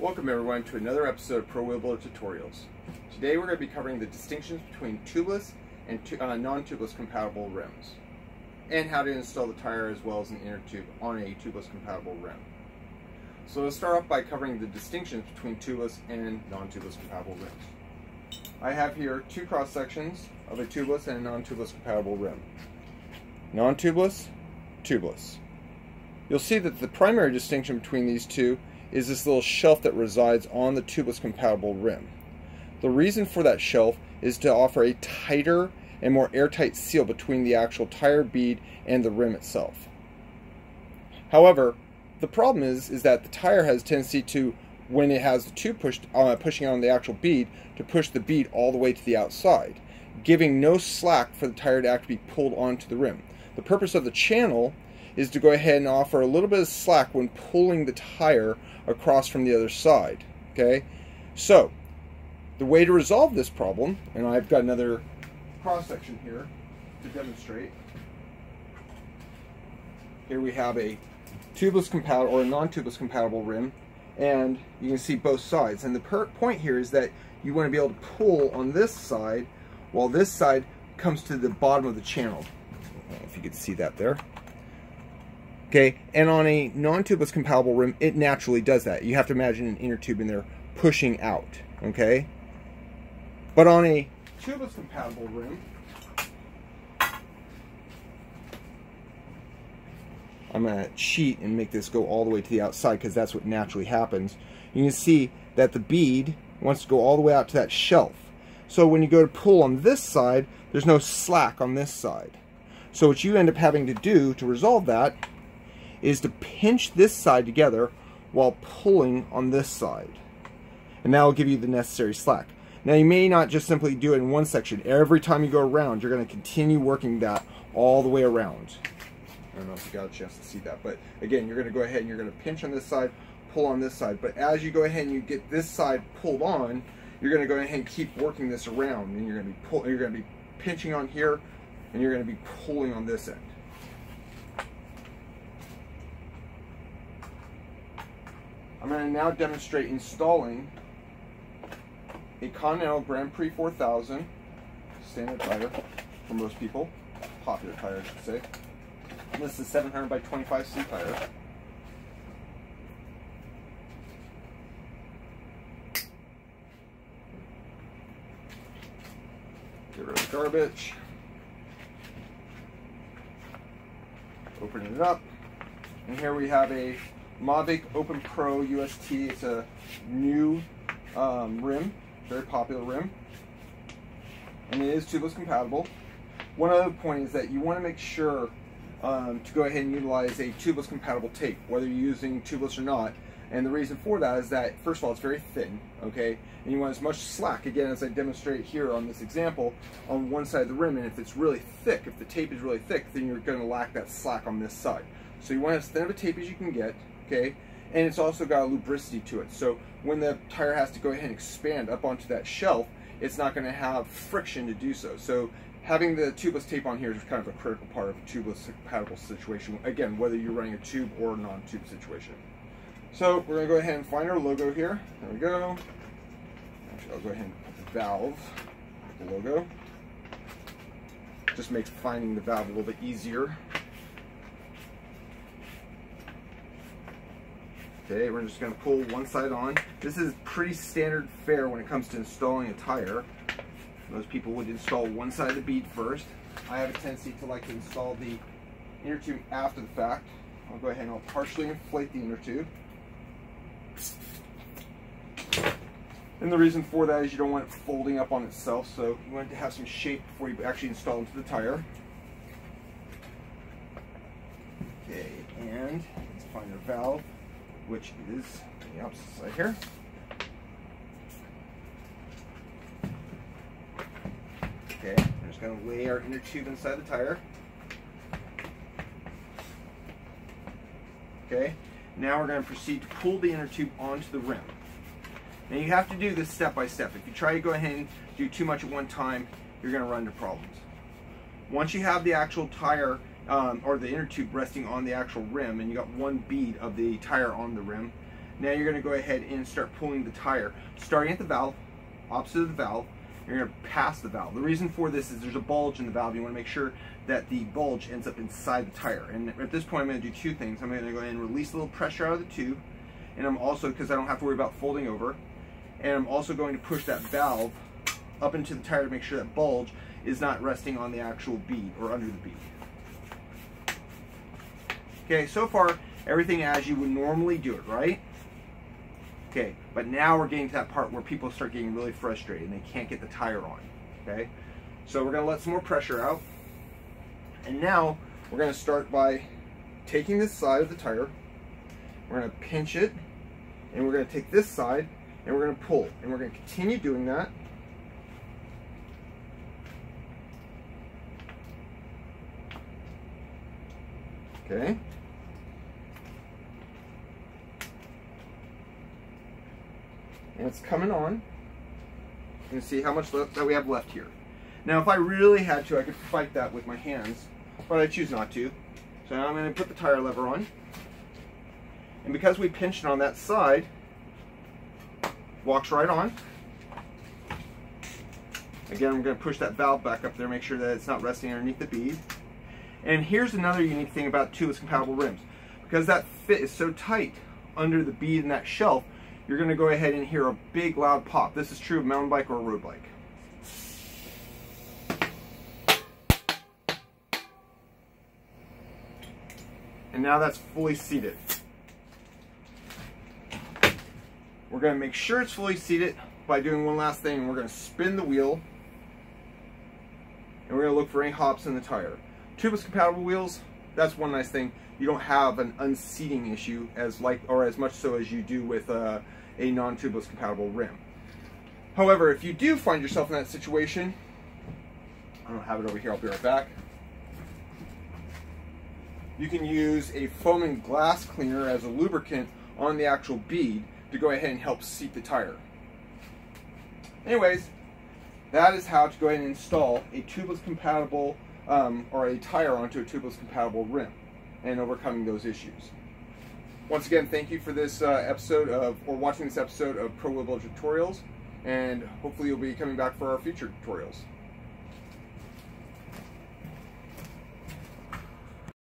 Welcome everyone to another episode of ProWheelBuilder Tutorials. Today we're going to be covering the distinctions between tubeless and non-tubeless compatible rims, and how to install the tire as well as an inner tube on a tubeless compatible rim. So let's start off by covering the distinctions between tubeless and non-tubeless compatible rims. I have here two cross sections of a tubeless and a non-tubeless compatible rim. Non-tubeless, tubeless. You'll see that the primary distinction between these two is this little shelf that resides on the tubeless compatible rim. The reason for that shelf is to offer a tighter and more airtight seal between the actual tire bead and the rim itself. However, the problem is that the tire has a tendency to, when it has the tube pushing on the actual bead, to push the bead all the way to the outside, giving no slack for the tire to actually be pulled onto the rim. The purpose of the channel is to go ahead and offer a little bit of slack when pulling the tire across from the other side. Okay, so the way to resolve this problem, and I've got another cross section here to demonstrate. Here we have a tubeless compatible or a non-tubeless compatible rim, and you can see both sides. And the point here is that you want to be able to pull on this side while this side comes to the bottom of the channel. I don't know if you could see that there. Okay, and on a non-tubeless compatible rim, it naturally does that. You have to imagine an inner tube in there pushing out, okay? But on a tubeless compatible rim, I'm going to cheat and make this go all the way to the outside because that's what naturally happens. You can see that the bead wants to go all the way out to that shelf. So when you go to pull on this side, there's no slack on this side. So what you end up having to do to resolve that is to pinch this side together while pulling on this side. And that will give you the necessary slack. Now you may not just simply do it in one section. Every time you go around, you're going to continue working that all the way around. I don't know if you got a chance to see that, but again, you're going to go ahead and you're going to pinch on this side, pull on this side. But as you go ahead and you get this side pulled on, you're going to go ahead and keep working this around, and you're going to be pinching on here, and you're going to be pulling on this end. I'm going to now demonstrate installing a Continental Grand Prix 4000 standard tire for most people, popular tire I should say. And this is a 700 by 25C tire. Get rid of the garbage. Open it up, and here we have a Mavic Open Pro UST. It's a new rim, very popular rim, and it is tubeless compatible. One other point is that you want to make sure to go ahead and utilize a tubeless compatible tape, whether you're using tubeless or not. And the reason for that is that, first of all, it's very thin, okay, and you want as much slack, again, as I demonstrate here on this example, on one side of the rim. And if it's really thick, if the tape is really thick, then you're going to lack that slack on this side. So you want as thin of a tape as you can get, okay, and it's also got a lubricity to it. So when the tire has to go ahead and expand up onto that shelf, it's not going to have friction to do so. So having the tubeless tape on here is kind of a critical part of a tubeless compatible situation, again, whether you're running a tube or a non-tube situation. So we're going to go ahead and find our logo here. There we go. Actually, I'll go ahead and put the valve with the logo. Just makes finding the valve a little bit easier. Okay, we're just going to pull one side on. This is pretty standard fare when it comes to installing a tire. Most people would install one side of the bead first. I have a tendency to like to install the inner tube after the fact. I'll go ahead and I'll partially inflate the inner tube. And the reason for that is you don't want it folding up on itself, so you want it to have some shape before you actually install into the tire. Okay, and let's find our valve, which is on the opposite side here. Okay, we're just going to lay our inner tube inside the tire. Okay, now we're going to proceed to pull the inner tube onto the rim. Now you have to do this step by step. If you try to go ahead and do too much at one time, you're going to run into problems. Once you have the actual tire or the inner tube resting on the actual rim, and you got one bead of the tire on the rim, Now you're going to go ahead and start pulling the tire, starting at the valve, opposite of the valve. You're going to pass the valve. The reason for this is there's a bulge in the valve. You want to make sure that the bulge ends up inside the tire. And at this point, I'm going to do two things. I'm going to go ahead and release a little pressure out of the tube, and I'm also, because I don't have to worry about folding over, and I'm also going to push that valve up into the tire to make sure that bulge is not resting on the actual bead or under the bead. Okay, so far everything as you would normally do it, right? Okay, but now we're getting to that part where people start getting really frustrated and they can't get the tire on. Okay, so we're going to let some more pressure out, and now we're going to start by taking this side of the tire, we're going to pinch it, and we're going to take this side and we're going to pull, and we're going to continue doing that. Okay. And it's coming on. You can see how much that we have left here. Now, if I really had to, I could fight that with my hands, but I choose not to. So now I'm going to put the tire lever on. And because we pinched it on that side, walks right on. Again, I'm going to push that valve back up there, make sure that it's not resting underneath the bead. And here's another unique thing about tubeless compatible rims. Because that fit is so tight under the bead in that shelf, you're going to go ahead and hear a big loud pop. This is true of a mountain bike or a road bike. And now that's fully seated. We're going to make sure it's fully seated by doing one last thing. We're going to spin the wheel, and we're going to look for any hops in the tire. Tubeless compatible wheels, that's one nice thing. You don't have an unseating issue as much so as you do with a non-tubeless compatible rim. However, if you do find yourself in that situation, I don't have it over here, I'll be right back. You can use a foam and glass cleaner as a lubricant on the actual bead to go ahead and help seat the tire. Anyways, that is how to go ahead and install a tubeless compatible or a tire onto a tubeless compatible rim and overcoming those issues. Once again, thank you for this watching this episode of ProWheelBuilder tutorials, and hopefully you'll be coming back for our future tutorials.